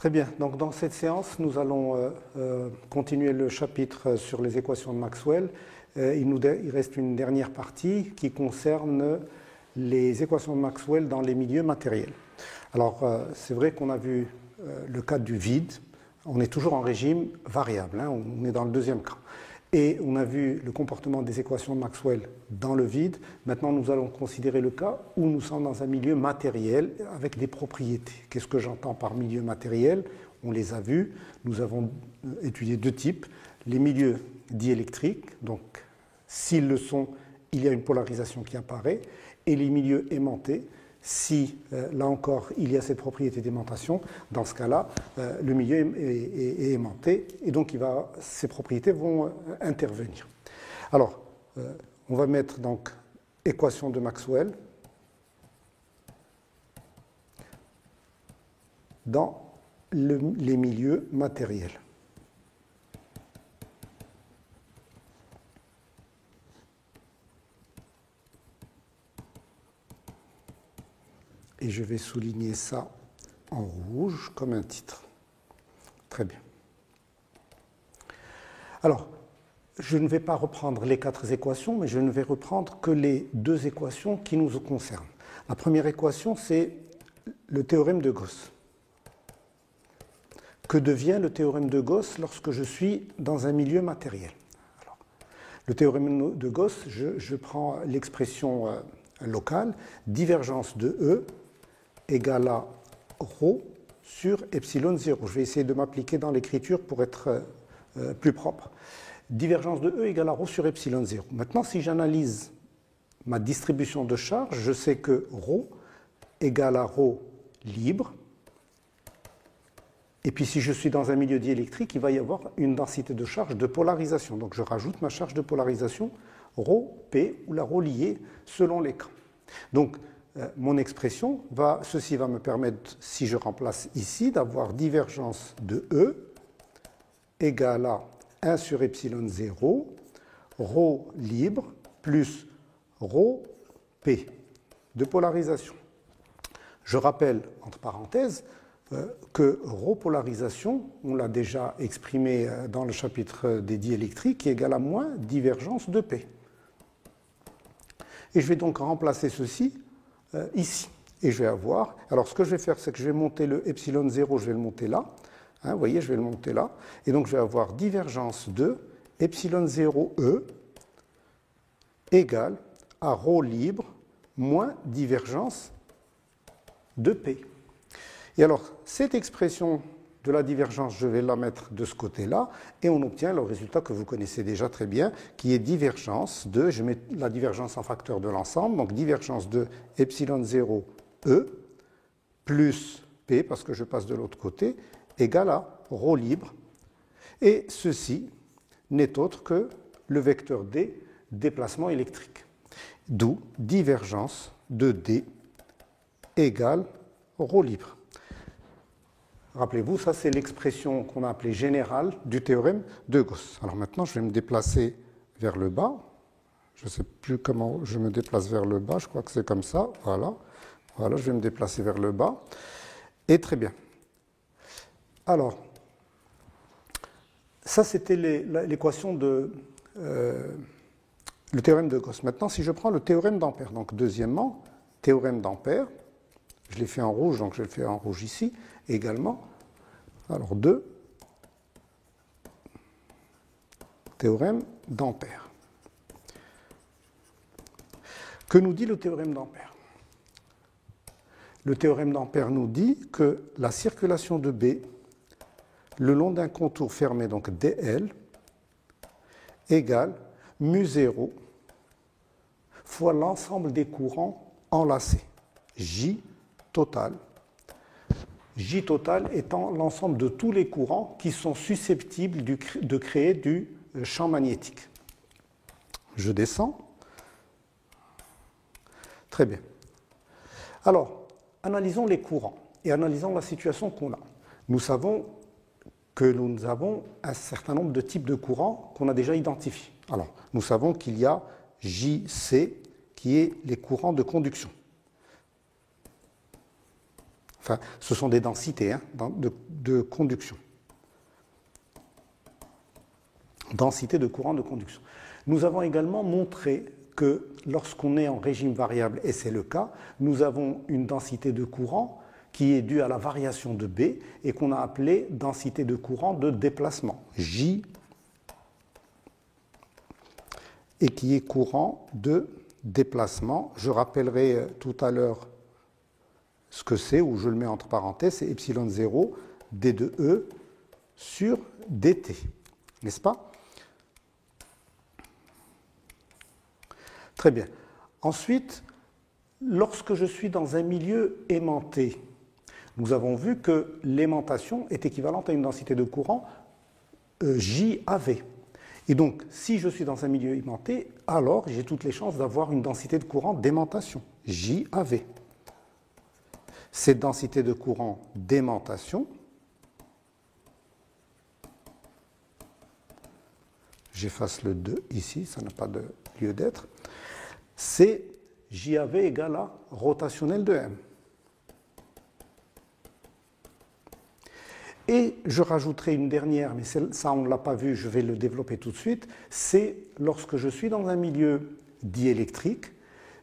Très bien. Donc, dans cette séance, nous allons continuer le chapitre sur les équations de Maxwell. Il reste une dernière partie qui concerne les équations de Maxwell dans les milieux matériels. Alors, c'est vrai qu'on a vu le cas du vide. On est toujours en régime variable, hein, on est dans le deuxième cas. Et on a vu le comportement des équations de Maxwell dans le vide. Maintenant, nous allons considérer le cas où nous sommes dans un milieu matériel avec des propriétés. Qu'est-ce que j'entends par milieu matériel? On les a vus. Nous avons étudié deux types. Les milieux diélectriques, donc s'ils le sont, il y a une polarisation qui apparaît. Et les milieux aimantés, si, là encore, il y a cette propriété d'aimantation, dans ce cas-là, le milieu est aimanté et donc ces propriétés vont intervenir. Alors, on va mettre donc équation de Maxwell dans les milieux matériels. Et je vais souligner ça en rouge comme un titre. Très bien. Alors, je ne vais pas reprendre les 4 équations, mais je ne vais reprendre que les 2 équations qui nous concernent. La première équation, c'est le théorème de Gauss. Que devient le théorème de Gauss lorsque je suis dans un milieu matériel? Alors, le théorème de Gauss, je prends l'expression locale, divergence de E égale à ρ sur epsilon 0. Je vais essayer de m'appliquer dans l'écriture pour être plus propre. Divergence de E égale à ρ sur epsilon 0. Maintenant, si j'analyse ma distribution de charge, je sais que ρ égale à ρ libre. Et puis, si je suis dans un milieu diélectrique, il va y avoir une densité de charge de polarisation. Donc, je rajoute ma charge de polarisation ρP ou la ρ liée selon les cas. Donc, mon expression, ceci va me permettre, si je remplace ici, d'avoir divergence de E égale à 1 sur epsilon 0, ρ libre plus ρP de polarisation. Je rappelle, entre parenthèses, que ρ polarisation, on l'a déjà exprimé dans le chapitre des diélectriques, est égal à moins divergence de P. Et je vais donc remplacer ceci ici. Et je vais avoir, alors ce que je vais faire, c'est que je vais monter le epsilon 0, je vais le monter là. Hein, vous voyez, je vais le monter là. Et donc je vais avoir divergence de epsilon 0E égale à ρ libre moins divergence de P. Et alors, cette expression de la divergence, je vais la mettre de ce côté-là, et on obtient le résultat que vous connaissez déjà très bien, qui est divergence de, je mets la divergence en facteur de l'ensemble, donc divergence de epsilon 0 E plus P, parce que je passe de l'autre côté, égale à ρ libre. Et ceci n'est autre que le vecteur D, déplacement électrique. D'où divergence de D égale ρ libre. Rappelez-vous, ça c'est l'expression qu'on a appelée générale du théorème de Gauss. Alors maintenant, je vais me déplacer vers le bas. Je ne sais plus comment je me déplace vers le bas, je crois que c'est comme ça. Voilà, je vais me déplacer vers le bas. Et très bien. Alors, ça c'était l'équation de le théorème de Gauss. Maintenant, si je prends le théorème d'Ampère, donc deuxièmement, théorème d'Ampère, je l'ai fait en rouge, donc je le fais en rouge ici également. Alors, 2, théorème d'Ampère. Que nous dit le théorème d'Ampère? Le théorème d'Ampère nous dit que la circulation de B le long d'un contour fermé, donc dl, égale mu0 fois l'ensemble des courants enlacés, J total. J total étant l'ensemble de tous les courants qui sont susceptibles de créer du champ magnétique. Je descends. Très bien. Alors, analysons les courants et analysons la situation qu'on a. Nous savons que nous avons un certain nombre de types de courants qu'on a déjà identifiés. Alors, nous savons qu'il y a JC qui est les courants de conduction. Enfin, ce sont des densités de conduction. Densité de courant de conduction. Nous avons également montré que lorsqu'on est en régime variable, et c'est le cas, nous avons une densité de courant qui est due à la variation de B et qu'on a appelée densité de courant de déplacement, J, et qui est courant de déplacement. Je rappellerai tout à l'heure ce que c'est, ou je le mets entre parenthèses, c'est epsilon 0 d de E sur dt, n'est-ce pas? Très bien. Ensuite, lorsque je suis dans un milieu aimanté, nous avons vu que l'aimantation est équivalente à une densité de courant JAV. Et donc, si je suis dans un milieu aimanté, alors j'ai toutes les chances d'avoir une densité de courant d'aimantation, JAV. Cette densité de courant d'aimantation, j'efface le 2 ici, ça n'a pas de lieu d'être, c'est JAV égale à rotationnel de M. Et je rajouterai une dernière, mais ça on ne l'a pas vu, je vais le développer tout de suite, c'est lorsque je suis dans un milieu diélectrique,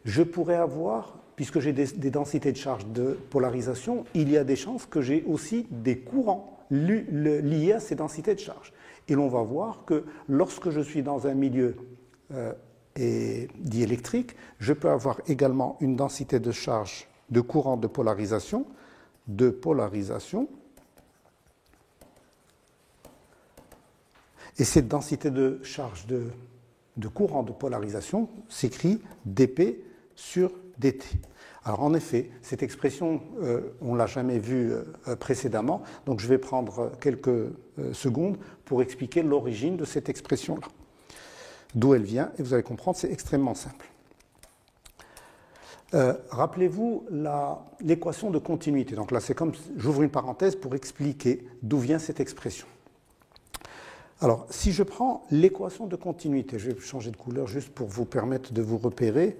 je pourrais avoir, puisque j'ai des densités de charge de polarisation, il y a des chances que j'ai aussi des courants liés à ces densités de charge. Et l'on va voir que lorsque je suis dans un milieu diélectrique, je peux avoir également une densité de charge de courant de polarisation, et cette densité de charge de courant de polarisation s'écrit dP sur dt. Alors en effet, cette expression, on ne l'a jamais vue précédemment, donc je vais prendre quelques secondes pour expliquer l'origine de cette expression-là. D'où elle vient, et vous allez comprendre, c'est extrêmement simple. Rappelez-vous l'équation de continuité. Donc là, c'est comme, j'ouvre une parenthèse pour expliquer d'où vient cette expression. Alors, si je prends l'équation de continuité, je vais changer de couleur juste pour vous permettre de vous repérer,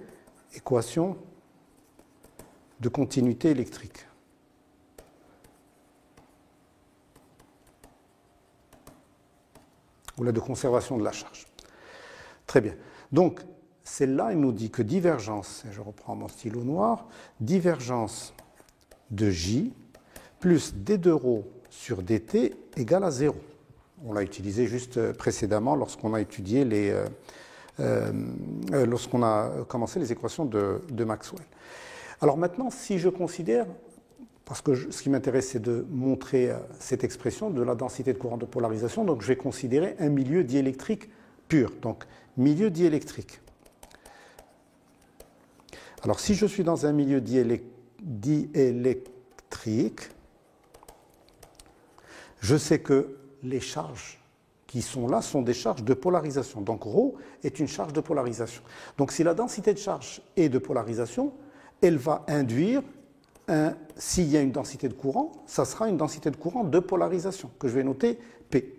équation de continuité électrique. Ou là, de conservation de la charge. Très bien. Donc, celle-là, elle nous dit que divergence, et je reprends mon stylo noir, divergence de J plus d de ρ sur dt égale à 0. On l'a utilisé juste précédemment lorsqu'on a étudié lorsqu'on a commencé les équations de Maxwell. Alors maintenant, si je considère, parce que ce qui m'intéresse, c'est de montrer cette expression de la densité de courant de polarisation, donc je vais considérer un milieu diélectrique pur. Donc, milieu diélectrique. Alors, si je suis dans un milieu diélectrique, je sais que les charges qui sont là sont des charges de polarisation. Donc, ρ est une charge de polarisation. Donc, si la densité de charge est de polarisation, elle va induire, s'il y a une densité de courant, ça sera une densité de courant de polarisation, que je vais noter P.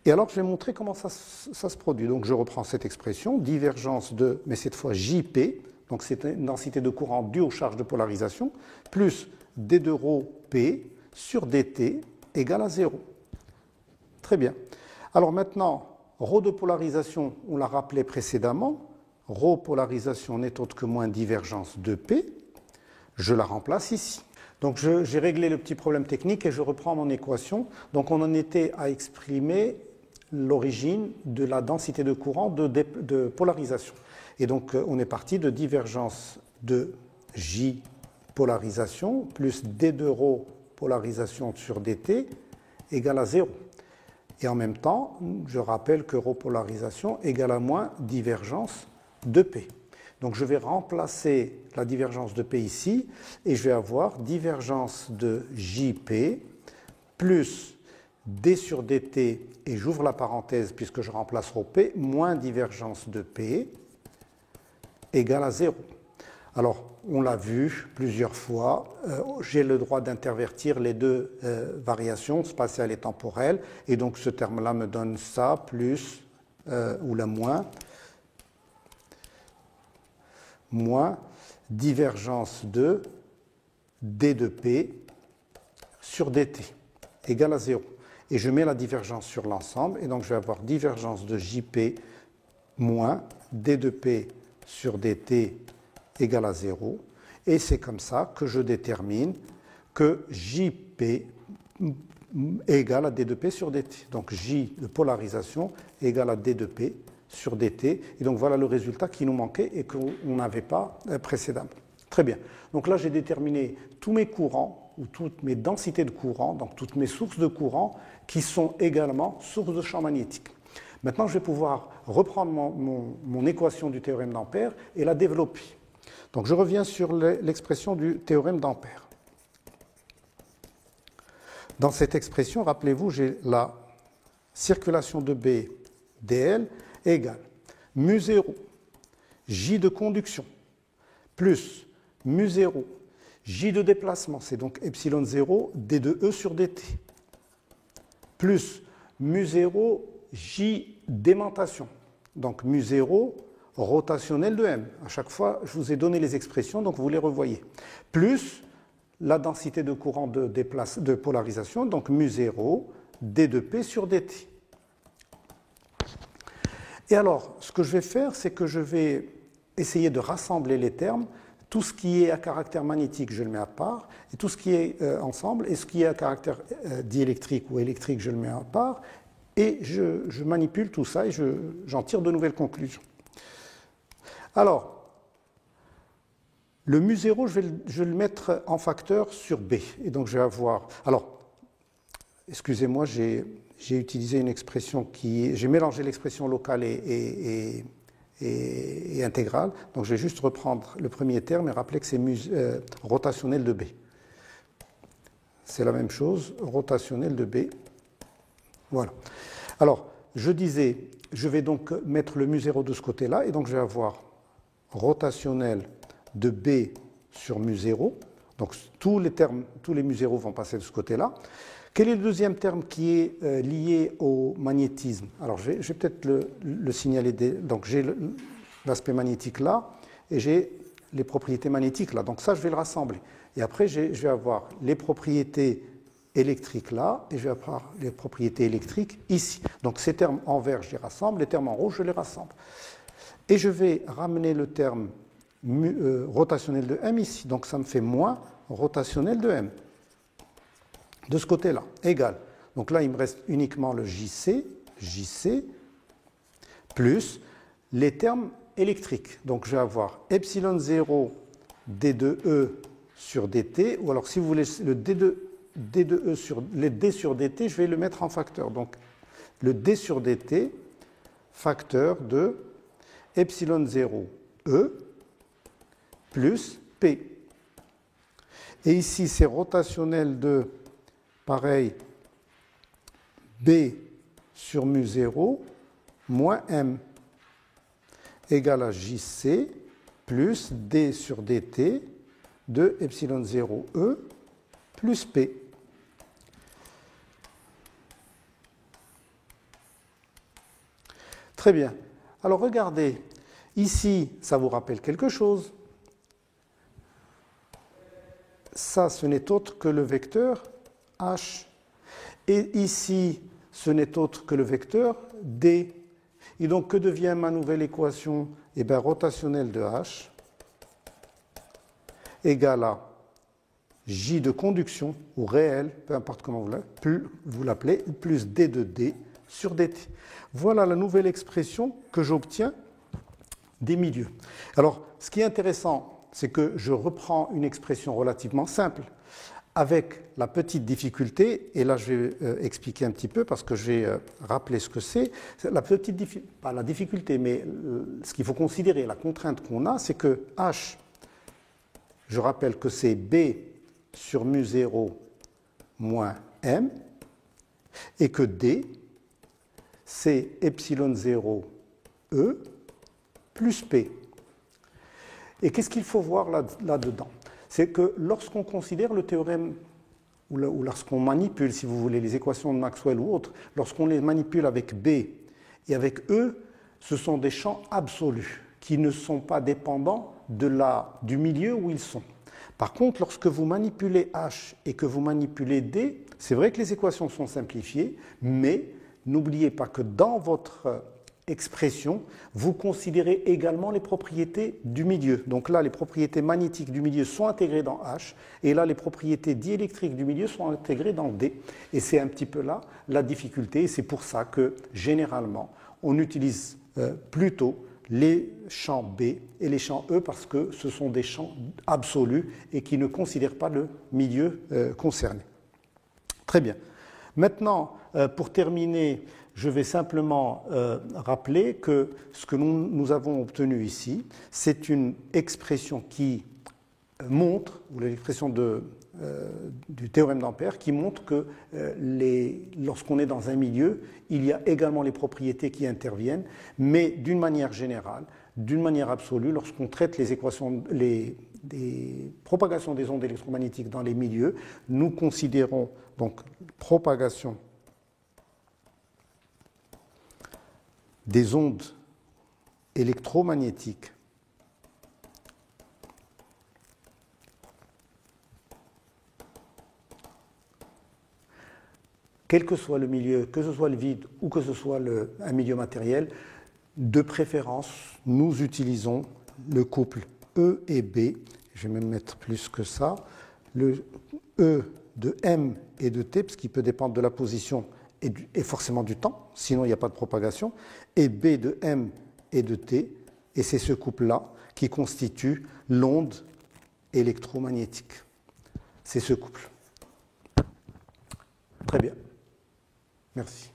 Et alors, je vais montrer comment ça se produit. Donc, je reprends cette expression, divergence de, mais cette fois JP, donc c'est une densité de courant due aux charges de polarisation, plus d de ρ P sur dt égale à 0. Très bien. Alors maintenant, ρ de polarisation, on l'a rappelé précédemment, ρ polarisation n'est autre que moins divergence de P, je la remplace ici. Donc j'ai réglé le petit problème technique et je reprends mon équation. Donc on en était à exprimer l'origine de la densité de courant de polarisation. Et donc on est parti de divergence de J polarisation plus d de ρ polarisation sur dt égale à 0. Et en même temps, je rappelle que ρ polarisation égale à moins divergence de P. Donc je vais remplacer la divergence de P ici et je vais avoir divergence de JP plus d sur dt, et j'ouvre la parenthèse puisque je remplace ρP, moins divergence de P égale à 0. Alors, on l'a vu plusieurs fois, j'ai le droit d'intervertir les deux variations, spatiale et temporelle, et donc ce terme-là me donne ça, plus, ou la moins divergence de d de P sur dt égale à 0. Et je mets la divergence sur l'ensemble, et donc je vais avoir divergence de jp moins d de p sur dt égale à 0. Et c'est comme ça que je détermine que jp égale à d de p sur dt. Donc j de polarisation égale à d de p sur dt. Et donc voilà le résultat qui nous manquait et qu'on n'avait pas précédemment. Très bien. Donc là, j'ai déterminé tous mes courants ou toutes mes densités de courant, donc toutes mes sources de courant qui sont également sources de champ magnétique. Maintenant, je vais pouvoir reprendre mon équation du théorème d'Ampère et la développer. Donc je reviens sur l'expression du théorème d'Ampère. Dans cette expression, rappelez-vous, j'ai la circulation de B dl égale mu0 J de conduction plus mu0 J de déplacement, c'est donc epsilon 0 d de E sur dt, plus mu0 J d'aimantation, donc mu0 rotationnel de M. À chaque fois, je vous ai donné les expressions, donc vous les revoyez. Plus la densité de courant de polarisation, donc mu0 d de P sur dt. Et alors, ce que je vais faire, c'est que je vais essayer de rassembler les termes. Tout ce qui est à caractère magnétique, je le mets à part, et tout ce qui est ensemble, et ce qui est à caractère diélectrique ou électrique, je le mets à part, et je manipule tout ça et j'en tire de nouvelles conclusions. Alors, le mu0, je vais le mettre en facteur sur B, et donc je vais avoir... Alors, excusez-moi, j'ai utilisé une expression j'ai mélangé l'expression locale et intégrale. Donc je vais juste reprendre le premier terme et rappeler que c'est rotationnel de B. C'est la même chose, rotationnel de B. Voilà. Alors, je disais, je vais donc mettre le mu0 de ce côté-là, et donc je vais avoir rotationnel de B sur mu0. Donc tous les mu0 vont passer de ce côté-là. Quel est le deuxième terme qui est lié au magnétisme? Alors, je vais peut-être le signaler. Donc, j'ai l'aspect magnétique là, et j'ai les propriétés magnétiques là. Donc, ça, je vais le rassembler. Et après, je vais avoir les propriétés électriques là, et je vais avoir les propriétés électriques ici. Donc, ces termes en vert, je les rassemble, les termes en rouge, je les rassemble. Et je vais ramener le terme rotationnel de M ici. Donc, ça me fait moins rotationnel de M. De ce côté-là, égal. Donc là, il me reste uniquement le JC, plus les termes électriques. Donc je vais avoir epsilon 0 d de E sur dt, ou alors si vous voulez le d de E sur les d sur dt, je vais le mettre en facteur. Donc le d sur dt, facteur de epsilon 0 E plus P. Et ici, c'est rotationnel de pareil, B sur mu0 moins M égale à JC plus D sur dt de epsilon 0E plus P. Très bien. Alors regardez, ici, ça vous rappelle quelque chose. Ça, ce n'est autre que le vecteur H. Et ici, ce n'est autre que le vecteur D. Et donc, que devient ma nouvelle équation? Eh bien, rotationnel de H égale à J de conduction, ou réel, peu importe comment vous l'appelez, plus D de D sur dt. Voilà la nouvelle expression que j'obtiens des milieux. Alors, ce qui est intéressant, c'est que je reprends une expression relativement simple, avec la petite difficulté, et là je vais expliquer un petit peu parce que j'ai rappelé ce que c'est. La petite difficulté, pas la difficulté, mais ce qu'il faut considérer, la contrainte qu'on a, c'est que H, je rappelle que c'est B sur mu0 moins M, et que D, c'est epsilon 0 E plus P. Et qu'est-ce qu'il faut voir là-dedans? C'est que lorsqu'on considère le théorème, ou lorsqu'on manipule, si vous voulez, les équations de Maxwell ou autres, lorsqu'on les manipule avec B et avec E, ce sont des champs absolus qui ne sont pas dépendants du milieu où ils sont. Par contre, lorsque vous manipulez H et que vous manipulez D, c'est vrai que les équations sont simplifiées, mais n'oubliez pas que dans votre expression, vous considérez également les propriétés du milieu. Donc là, les propriétés magnétiques du milieu sont intégrées dans H, et là, les propriétés diélectriques du milieu sont intégrées dans D. Et c'est un petit peu là la difficulté, et c'est pour ça que, généralement, on utilise plutôt les champs B et les champs E parce que ce sont des champs absolus et qui ne considèrent pas le milieu concerné. Très bien. Maintenant, pour terminer, je vais simplement rappeler que ce que nous avons obtenu ici, c'est une expression qui montre, ou l'expression du théorème d'Ampère, qui montre que lorsqu'on est dans un milieu, il y a également les propriétés qui interviennent, mais d'une manière générale, d'une manière absolue, lorsqu'on traite les équations, des propagations des ondes électromagnétiques dans les milieux, nous considérons donc propagation des ondes électromagnétiques quel que soit le milieu, que ce soit le vide ou que ce soit un milieu matériel, de préférence, nous utilisons le couple E et B. Je vais même mettre plus que ça. Le E de M et de T, parce qu'il peut dépendre de la position et forcément du temps, sinon il n'y a pas de propagation, et B de M et de T, et c'est ce couple-là qui constitue l'onde électromagnétique. C'est ce couple. Très bien. Merci.